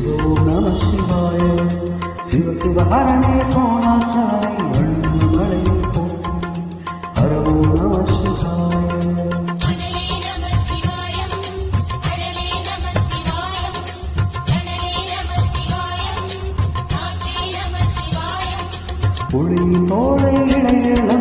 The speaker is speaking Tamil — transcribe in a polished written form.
ஓம் நம சிவாய. சிவ சிவ ஹரணே சோனாச்சாரி வள்ளி மலையை போற்றி. ஹர ஓம் நம சிவாய. புலி தோளை இளைய